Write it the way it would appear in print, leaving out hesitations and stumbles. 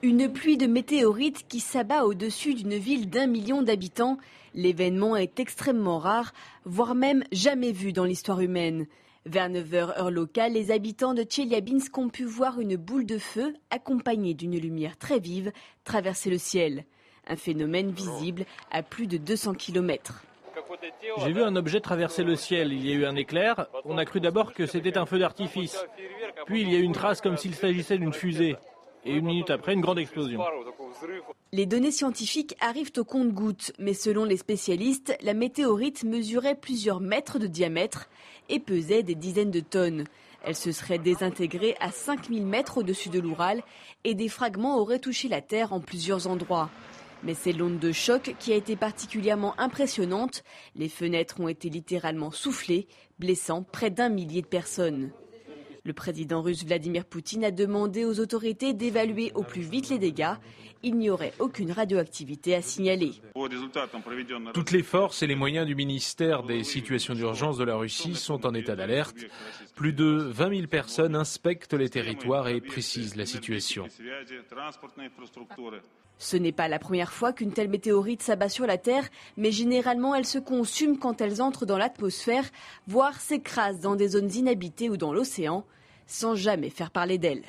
Une pluie de météorites qui s'abat au-dessus d'une ville d'1 million d'habitants. L'événement est extrêmement rare, voire même jamais vu dans l'histoire humaine. Vers 9h heure locale, les habitants de Tcheliabinsk ont pu voir une boule de feu accompagnée d'une lumière très vive traverser le ciel. Un phénomène visible à plus de 200 km. J'ai vu un objet traverser le ciel, il y a eu un éclair, on a cru d'abord que c'était un feu d'artifice. Puis il y a eu une trace comme s'il s'agissait d'une fusée. Et 1 minute après, une grande explosion. Les données scientifiques arrivent au compte-gouttes, mais selon les spécialistes, la météorite mesurait plusieurs mètres de diamètre et pesait des dizaines de tonnes. Elle se serait désintégrée à 5000 mètres au-dessus de l'Oural et des fragments auraient touché la Terre en plusieurs endroits. Mais c'est l'onde de choc qui a été particulièrement impressionnante. Les fenêtres ont été littéralement soufflées, blessant près d'1 millier de personnes. Le président russe Vladimir Poutine a demandé aux autorités d'évaluer au plus vite les dégâts. Il n'y aurait aucune radioactivité à signaler. Toutes les forces et les moyens du ministère des situations d'urgence de la Russie sont en état d'alerte. Plus de 20 000 personnes inspectent les territoires et précisent la situation. Ce n'est pas la première fois qu'une telle météorite s'abat sur la Terre, mais généralement elles se consument quand elles entrent dans l'atmosphère, voire s'écrasent dans des zones inhabitées ou dans l'océan, sans jamais faire parler d'elles.